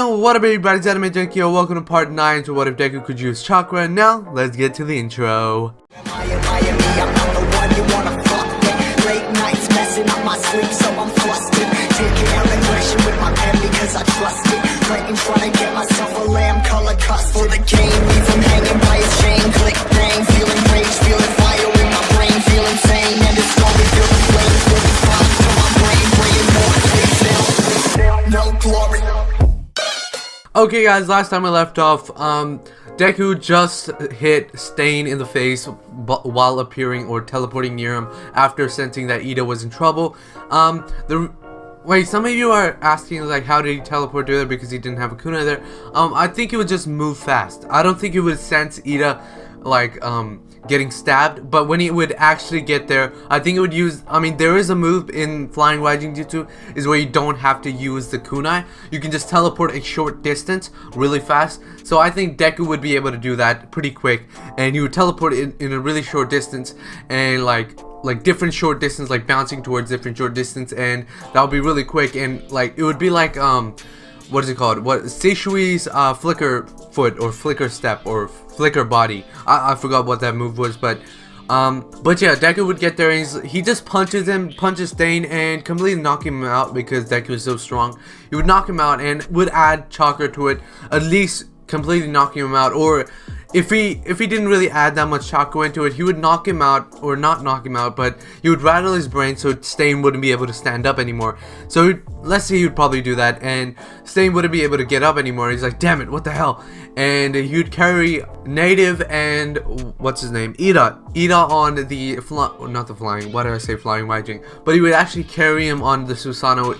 Yo, what up everybody, it's Anime Junkie, welcome to part 9 to what if Deku could use Chakra. Now, let's get to the intro. I'm not the one you wanna fuck with. Late nights messing up my sleep, so I'm flustered. Taking out aggression with my pen because I trust it. Right in front of get myself a lamb color cuss for the game. Leave him hanging by his chain. Click bang, feeling rage, feeling fire in my brain, feeling insane. And it's slowly feeling flames, feeling fire to my brain, bringing more to no glory. Okay guys, last time I left off, Deku just hit Stain in the face while appearing or teleporting near him after sensing that Ida was in trouble. Wait, some of you are asking like how did he teleport there because he didn't have a kunai there. I think he would just move fast. I don't think he would sense Ida like getting stabbed, but when he would actually get there, I think it would use, there is a move in Flying Waijin Jutsu is where you don't have to use the kunai. You can just teleport a short distance really fast. So I think Deku would be able to do that pretty quick, and he would teleport in a really short distance, and like different short distance, like bouncing towards different short distance, and that would be really quick. And like it would be like what is it called? What Seishui's flicker foot or flicker step or flicker body. I forgot what that move was, but yeah, Deku would get there and he just punches Stain and completely knock him out because Deku is so strong. He would knock him out and would add Chakra to it, at least completely knocking him out. Or if he didn't really add that much Chakra into it, he would knock him out, or not knock him out, but he would rattle his brain so Stain wouldn't be able to stand up anymore. So let's say he would probably do that, and Stain wouldn't be able to get up anymore. He's like, damn it, what the hell? And he would carry Native and what's his name, Ida on the flying Waijin, but he would actually carry him on the Susanoo,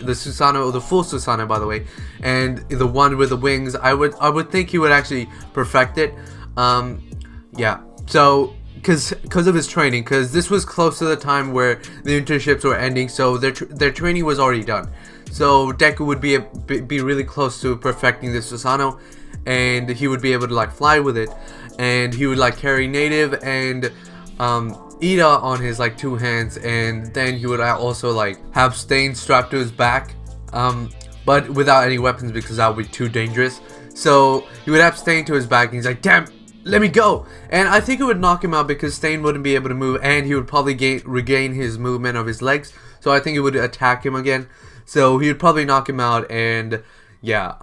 the full Susanoo, by the way, and the one with the wings. I would think he would actually perfect it. Yeah, so because of his training, because this was close to the time where the internships were ending, so their training was already done. So Deku would be really close to perfecting the Susanoo, and he would be able to like fly with it, and he would like carry Native and Ida on his like two hands, and then he would also like have Stain strapped to his back, but without any weapons because that would be too dangerous. So he would have Stain to his back, and he's like, damn, let me go. And I think it would knock him out because Stain wouldn't be able to move, and he would probably regain his movement of his legs. So I think it would attack him again. So he would probably knock him out, and yeah.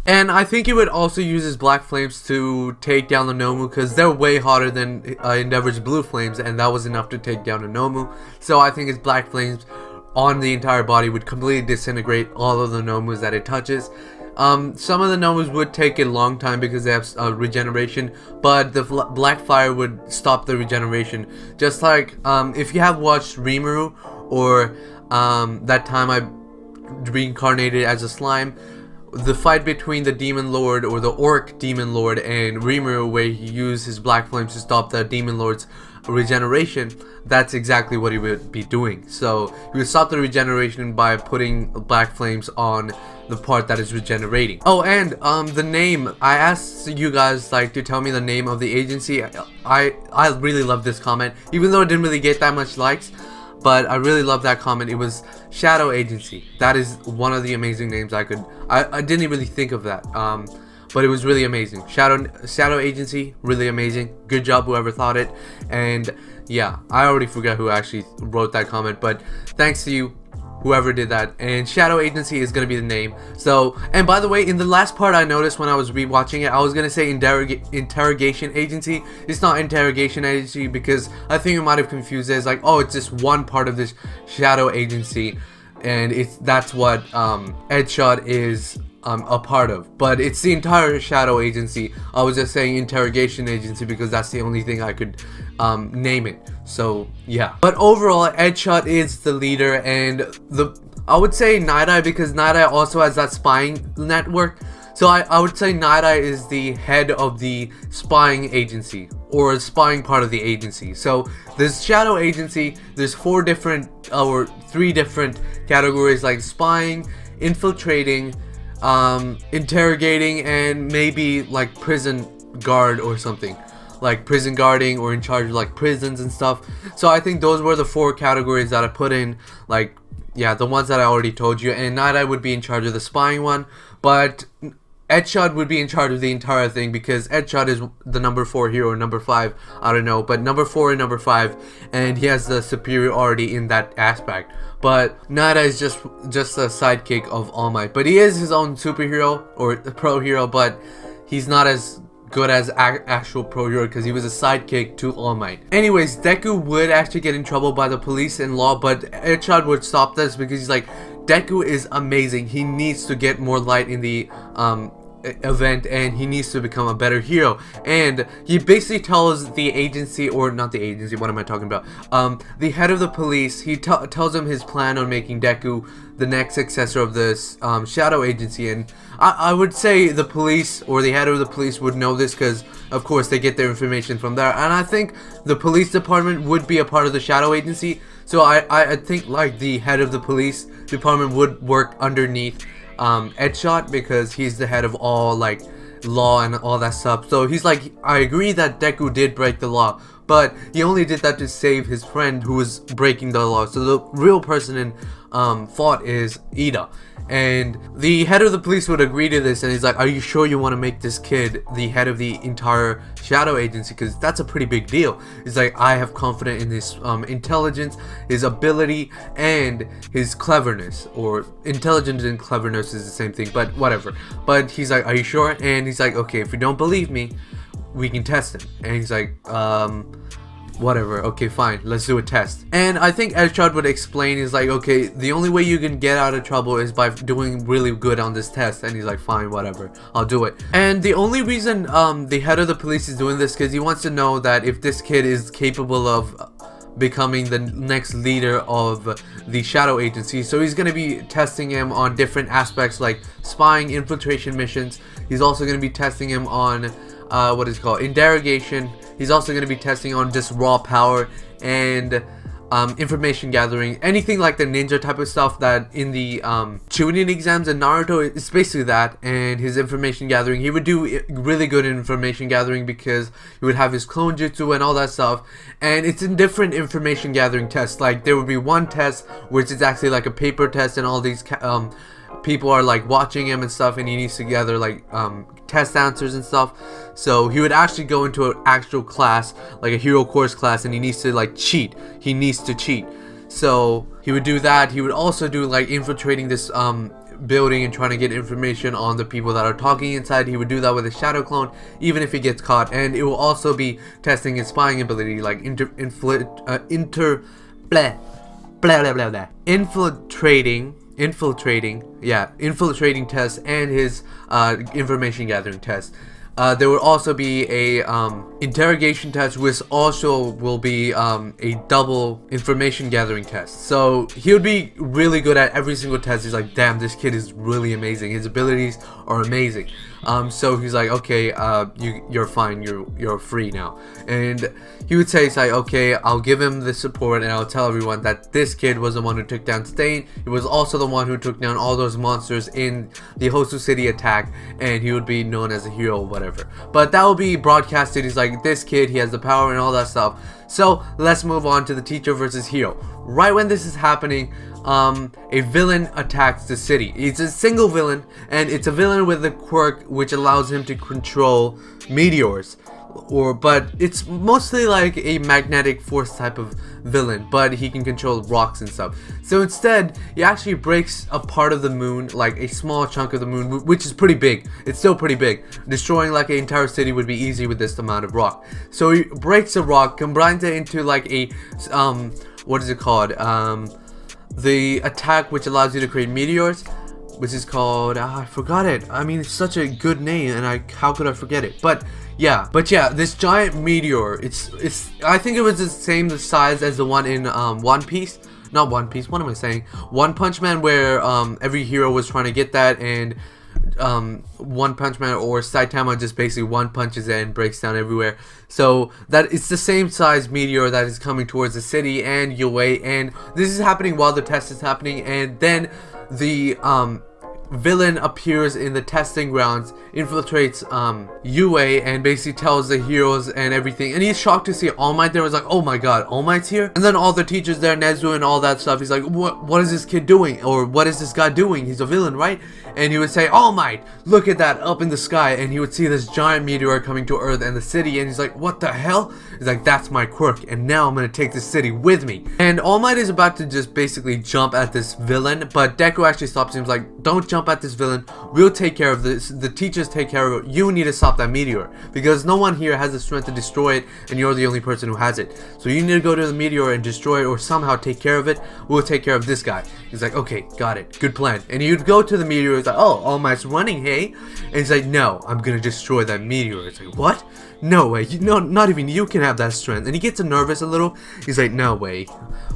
And I think he would also use his black flames to take down the Nomu because they're way hotter than Endeavor's blue flames, and that was enough to take down the Nomu. So I think his black flames on the entire body would completely disintegrate all of the Nomus that it touches. Some of the Nomus would take a long time because they have regeneration, but the black fire would stop the regeneration. Just like if you have watched Rimuru, or that time I reincarnated as a slime, the fight between the Demon Lord or the Orc Demon Lord and Rimuru, where he used his black flames to stop the Demon Lord's regeneration, that's exactly what he would be doing. So he would stop the regeneration by putting black flames on the part that is regenerating. Oh, and the name, I asked you guys like to tell me the name of the agency. I really love this comment, even though it didn't really get that much likes, but I really love that comment. It was Shadow Agency. That is one of the amazing names I didn't really think of that, but it was really amazing. Shadow Agency, really amazing. Good job whoever thought it. And yeah, I already forgot who actually wrote that comment, but thanks to you, whoever did that. And Shadow Agency is going to be the name. So, and by the way, in the last part I noticed when I was rewatching it, I was going to say Interrogation Agency. It's not Interrogation Agency because I think you might have confused it. It's like, oh, it's just one part of this Shadow Agency, and that's what Edshot is a part of, but it's the entire Shadow Agency. I was just saying Interrogation Agency because that's the only thing I could name it. So yeah, but overall Edshot is the leader, and I would say Night Eye because Night Eye also has that spying network. So I would say Night Eye is the head of the spying agency, or spying part of the agency. So this Shadow Agency, there's 3 different categories, like spying, infiltrating, interrogating, and maybe like prison guard or something, like prison guarding or in charge of like prisons and stuff. So I think those were the 4 categories that I put in, like, yeah, the ones that I already told you. And Night Eye would be in charge of the spying one, but Edshot would be in charge of the entire thing, because Edshot is the number 4 hero, or number 5, I don't know, but number 4 and number 5, and he has the superiority in that aspect. But Nada is just a sidekick of All Might, but he is his own superhero or pro hero, but he's not as good as actual pro hero because he was a sidekick to All Might. Anyways, Deku would actually get in trouble by the police and law, but Edshot would stop this because he's like, Deku is amazing. He needs to get more light in the event, and he needs to become a better hero. And he basically tells the agency, or not the agency, what am I talking about, the head of the police, he tells him his plan on making Deku the next successor of this shadow agency. And I would say the police, or the head of the police, would know this because of course they get their information from there, and I think the police department would be a part of the shadow agency. So I think like the head of the police department would work underneath Edshot, because he's the head of all like law and all that stuff. So he's like, I agree that Deku did break the law, but he only did that to save his friend who was breaking the law. So the real person in fault is Ida. And the head of the police would agree to this, and he's like, are you sure you want to make this kid the head of the entire shadow agency? Because that's a pretty big deal. He's like, I have confidence in his intelligence, his ability, and his cleverness. Or intelligence and cleverness is the same thing, but whatever. But he's like, are you sure? And he's like, okay, if you don't believe me, we can test him. And he's like, whatever, okay, fine, let's do a test. And I think Edshot would explain, he's like, okay, the only way you can get out of trouble is by doing really good on this test. And he's like, fine, whatever, I'll do it. And the only reason the head of the police is doing this, because he wants to know that if this kid is capable of becoming the next leader of the shadow agency. So he's going to be testing him on different aspects like spying, infiltration missions. He's also going to be testing him on what is it called, interrogation. He's also going to be testing on just raw power and information gathering, anything like the ninja type of stuff that in the Chunin exams in Naruto. It's basically that. And his information gathering, he would do really good in information gathering because he would have his clone jutsu and all that stuff. And it's in different information gathering tests. Like there would be one test which is actually like a paper test, and all these people are like watching him and stuff, and he needs to gather like test answers and stuff. So he would actually go into an actual class, like a hero course class, and he needs to like cheat. He needs to cheat. So he would do that. He would also do like infiltrating this building and trying to get information on the people that are talking inside. He would do that with a shadow clone, even if he gets caught. And it will also be testing his spying ability, like infiltrating test and his information gathering test. There will also be a interrogation test, which also will be a double information gathering test. So he would be really good at every single test. He's like, damn, this kid is really amazing. His abilities are amazing. So he's like, okay, you're fine. You're free now. And he would say, it's like, okay, I'll give him the support, and I'll tell everyone that this kid was the one who took down Stain. He was also the one who took down all those monsters in the Hosu City attack, and he would be known as a hero or whatever. But that will be broadcasted. He's like, this kid, he has the power and all that stuff. So let's move on to the teacher versus hero. Right when this is happening, a villain attacks the city. It's a single villain, and it's a villain with a quirk which allows him to control meteors. But it's mostly like a magnetic force type of villain, but he can control rocks and stuff. So instead, he actually breaks a part of the moon, like a small chunk of the moon, which is pretty big. It's still pretty big. Destroying like an entire city would be easy with this amount of rock. So he breaks a rock, combines it into like a what is it called? The attack which allows you to create meteors, which is called, I forgot it. I mean, it's such a good name, and how could I forget it? But yeah, this giant meteor, it's I think it was the same size as the one in One Piece. Not One Piece, what am I saying? One Punch Man, where every hero was trying to get that, and One Punch Man or Saitama just basically one punches it and breaks down everywhere. So that it's the same size meteor that is coming towards the city and Yue, and this is happening while the test is happening. And then the villain appears in the testing grounds, infiltrates Yue, and basically tells the heroes and everything. And he's shocked to see All Might there. Was like, oh my god, All Might's here. And then all the teachers there, Nezu and all that stuff. He's like, what is this kid doing? Or what is this guy doing? He's a villain, right? and he would say, "All Might, look at that up in the sky," and he would see this giant meteor coming to Earth and the city, and he's like, "What the hell?" He's like, "That's my quirk, and now I'm gonna take the city with me." And All Might is about to just basically jump at this villain, but Deku actually stops him. He's like, "Don't jump at this villain. We'll take care of this. The teachers take care of it. You need to stop that meteor because no one here has the strength to destroy it, and you're the only person who has it. So you need to go to the meteor and destroy it, or somehow take care of it. We'll take care of this guy." He's like, "Okay, got it. Good plan." And you'd go to the meteor. He's like, "Oh, All Might's running, hey?" And he's like, "No, I'm gonna destroy that meteor." It's like, "What? No way. You know, not even you can have that strength." And he gets nervous a little. He's like, "No way.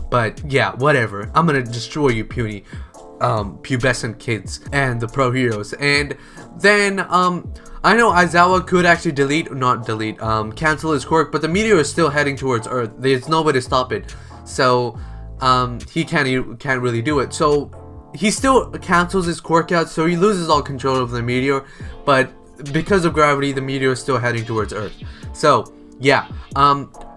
But yeah, whatever. I'm gonna destroy you, puny pubescent kids and the pro heroes." And then I know Aizawa could actually cancel his quirk, but the meteor is still heading towards Earth. There's no way to stop it, so he can't really do it. So he still cancels his quirk out, so he loses all control of the meteor, but because of gravity, the meteor is still heading towards Earth. So yeah,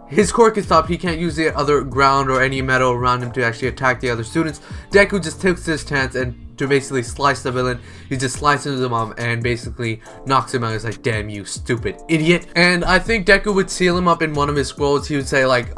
his quirk is stopped. He can't use the other ground or any metal around him to actually attack the other students. Deku just takes this chance and to basically slice the villain. He just slices him up and basically knocks him out. He's like, "Damn you, stupid idiot." And I think Deku would seal him up in one of his scrolls. He would say like,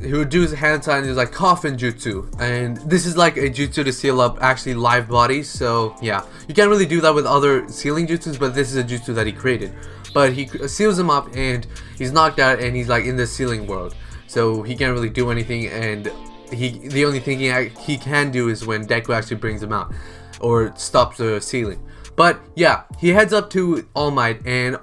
he would do his hand sign. He was like, "Coffin jutsu," and this is like a jutsu to seal up actually live bodies. So yeah, you can't really do that with other sealing jutsus, but this is a jutsu that he created. But he seals him up and he's knocked out, and he's like in the sealing world, so he can't really do anything. And the only thing he can do is when Deku actually brings him out or stops the ceiling. But yeah, he heads up to All Might, and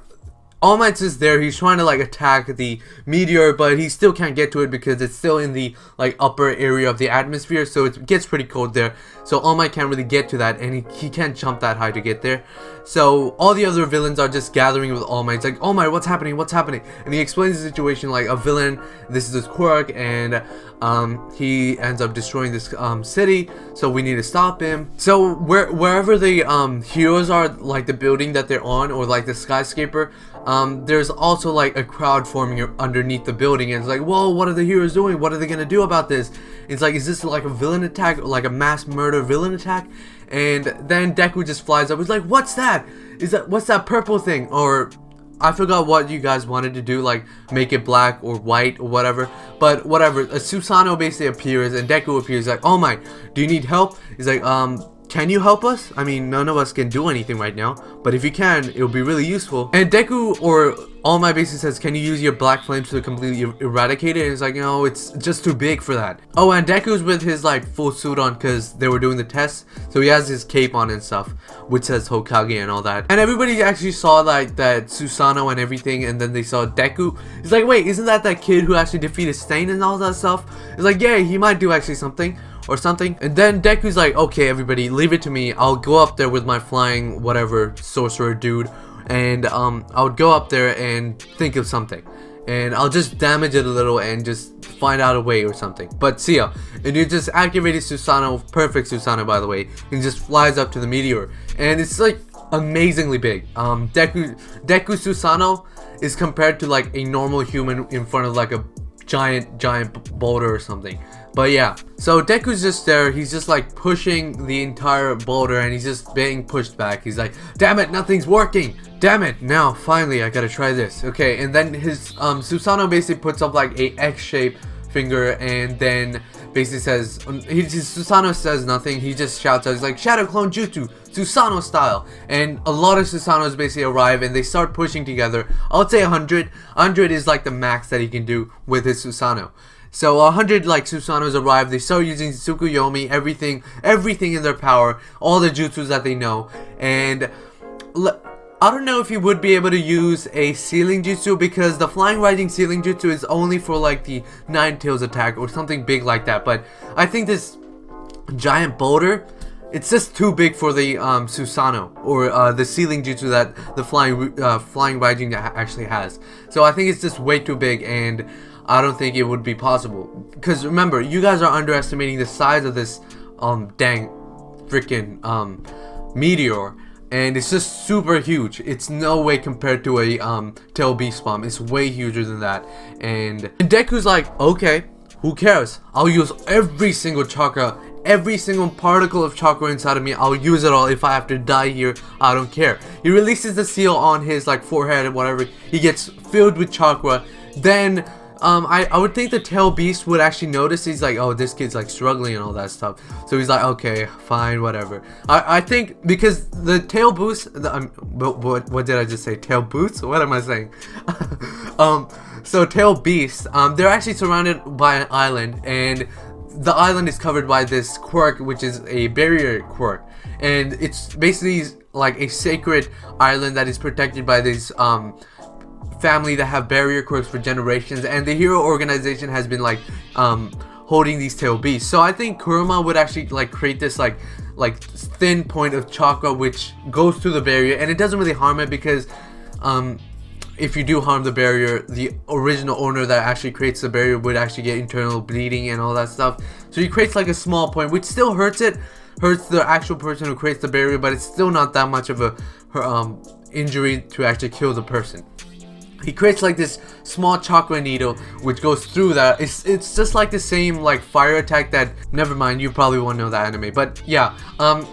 All Might's just there. He's trying to like attack the meteor, but he still can't get to it because it's still in the like upper area of the atmosphere, so it gets pretty cold there. So All Might can't really get to that, and he can't jump that high to get there. So all the other villains are just gathering with All Might. It's like, "All Might, what's happening? What's happening?" And he explains the situation like a villain. This is his quirk, and he ends up destroying this city. So we need to stop him. So wherever the heroes are, like the building that they're on, or like the skyscraper, there's also like a crowd forming underneath the building, and it's like, "Whoa, what are the heroes doing? What are they gonna do about this?" It's like, is this like a villain attack, like a mass murder villain attack? And then Deku just flies up. He's like, "What's that? What's that purple thing?" Or I forgot what you guys wanted to do, like make it black or white or whatever. But whatever. A Susanoo basically appears, and Deku appears like, "Oh my, do you need help?" He's like, "Can you help us? I mean, none of us can do anything right now, but if you can, it'll be really useful." And Deku or All Might basically says, "Can you use your black flames to completely eradicate it?" And it's like, "No, it's just too big for that." Oh, and Deku's with his like full suit on because they were doing the test, so he has his cape on and stuff, which says Hokage and all that. And everybody actually saw like that Susanoo and everything, and then they saw Deku. It's like, "Wait, isn't that kid who actually defeated Stain and all that stuff?" It's like, "Yeah, he might do actually something." Or something. And then Deku's like, "Okay, everybody, leave it to me. I'll go up there with my flying whatever sorcerer dude, and I would go up there and think of something, and I'll just damage it a little and just find out a way or something. But see ya." And you just activated Susanoo, perfect Susanoo by the way, and just flies up to the meteor, and it's like amazingly big. Deku Susanoo is compared to like a normal human in front of like a giant boulder or something. But yeah, so Deku's just there. He's just like pushing the entire boulder, and he's just being pushed back. He's like, "Damn it, nothing's working. Damn it, now finally I gotta try this." Okay, and then his Susanoo basically puts up like a X-shaped finger, and then basically says, Susanoo says nothing. He just shouts out, he's like, "Shadow Clone Jutsu, Susanoo style." And a lot of Susanoos basically arrive, and they start pushing together. I would say 100. 100 is like the max that he can do with his Susanoo. So 100 like Susanoos arrive. They start using Tsukuyomi, everything in their power, all the jutsus that they know. And I don't know if you would be able to use a sealing jutsu, because the flying rising sealing jutsu is only for like the Nine Tails attack or something big like that. But I think this giant boulder, it's just too big for the Susanoo or the sealing jutsu that the flying rising actually has. So I think it's just way too big, and I don't think it would be possible. Because remember, you guys are underestimating the size of this dang freaking meteor, and it's just super huge. It's no way compared to a tail beast bomb. It's way huger than that. And Deku's like, "Okay, who cares? I'll use every single chakra every single particle of chakra inside of me. I'll use it all. If I have to die here, I don't care. He releases the seal on his like forehead and whatever. He gets filled with chakra. Then I would think the tail beast would actually notice. He's like, oh, this kid's like struggling and all that stuff. So he's like, okay, fine, whatever. I think because the tail boost, what did I just say? Tail boots? What am I saying? So tail beast, they're actually surrounded by an island, and the island is covered by this quirk, which is a barrier quirk, and it's basically like a sacred island that is protected by this family that have barrier quirks for generations, and the hero organization has been like holding these tail beasts. So I think Kurama would actually like create this like thin point of chakra which goes through the barrier, and it doesn't really harm it because if you do harm the barrier, the original owner that actually creates the barrier would actually get internal bleeding and all that stuff. So he creates like a small point which still hurts the actual person who creates the barrier, but it's still not that much of a injury to actually kill the person. He creates like this small chakra needle which goes through that. It's just like the same like fire attack that, never mind, you probably won't know that anime, but yeah,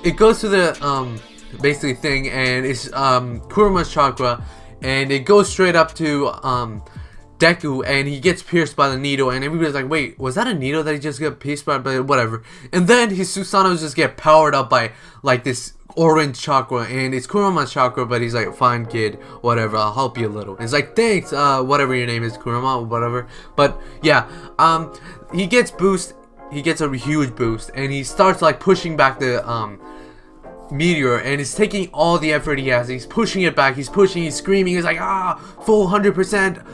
it goes to the basically thing, and it's Kurama's chakra, and it goes straight up to Deku, and he gets pierced by the needle, and everybody's like, wait, was that a needle that he just got pierced by? But whatever. And then his Susanoo just get powered up by like this orange chakra, and it's Kurama's chakra, but he's like, fine kid, whatever, I'll help you a little. And it's like, thanks, whatever your name is, Kurama, whatever. But yeah, he gets a huge boost, and he starts like pushing back the Meteor, and he's taking all the effort he has. He's pushing it back, he's screaming, he's like, full 100%,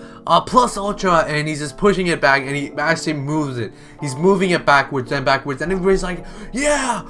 plus ultra, and he's just pushing it back, and he actually moves it. He's moving it backwards, and everybody's like, yeah,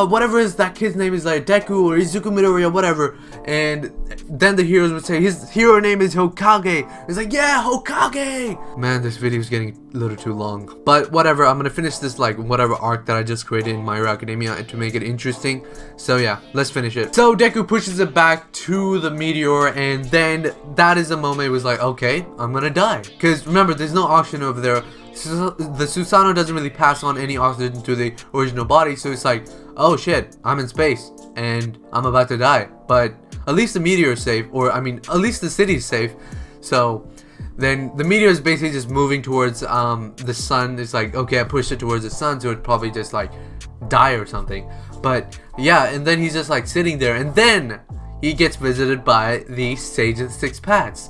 whatever is that kid's name is, like Deku or Izuku Midori or whatever. And then the heroes would say his hero name is Hokage. It's like, yeah, Hokage. Man, this video is getting a little too long, but whatever. I'm gonna finish this like whatever arc that I just created in My Hero Academia to make it interesting. So yeah, let's finish it. So Deku pushes it back to the meteor, and then that is the moment it was like, okay, I'm gonna die, because remember, there's no oxygen over there. The Susanoo doesn't really pass on any oxygen to the original body, so it's like, oh shit, I'm in space and I'm about to die. But at least the meteor is safe, or I mean, at least the city is safe. So then the meteor is basically just moving towards the sun. It's like, okay, I pushed it towards the sun, so it'd probably just like die or something. But yeah, and then he's just like sitting there, and then he gets visited by the Sage of the Six Paths.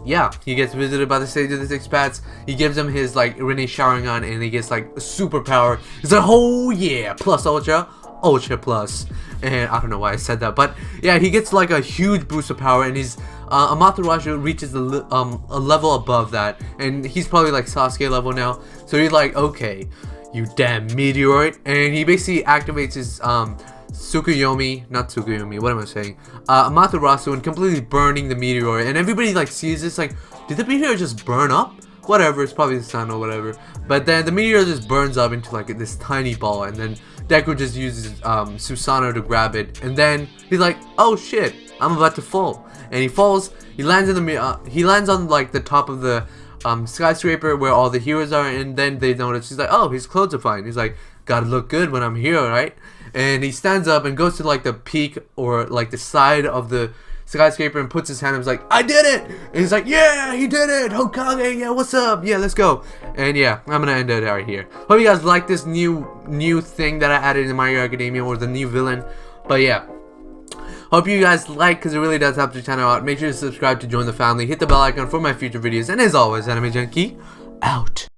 Yeah, he gets visited by the Sage of the Six Paths. He gives him his like Rinne Sharingan, and he gets like a superpower. He's like, oh yeah, plus ultra plus. And I don't know why I said that, but yeah, he gets like a huge boost of power, and his Amaterasu reaches a level above that, and he's probably like Sasuke level now. So he's like, okay, you damn meteoroid, and he basically activates his what am I saying? Amaterasu, and completely burning the meteor, and everybody like sees this like, did the meteor just burn up? Whatever, it's probably the sun or whatever. But then the meteor just burns up into like this tiny ball, and then Deku just uses Susanoo to grab it, and then he's like, oh shit, I'm about to fall. And he falls, he lands on like the top of the skyscraper where all the heroes are, and then they notice, he's like, oh, his clothes are fine. He's like, gotta look good when I'm here, right? And he stands up and goes to like the peak or like the side of the skyscraper and puts his hand up. He's like, I did it! And he's like, yeah, he did it! Hokage, yeah, what's up? Yeah, let's go. And yeah, I'm gonna end it right here. Hope you guys like this new thing that I added in My Hero Academia, or the new villain. But yeah, hope you guys like, because it really does help the channel out. Make sure to subscribe to join the family. Hit the bell icon for my future videos. And as always, Anime Junkie, out.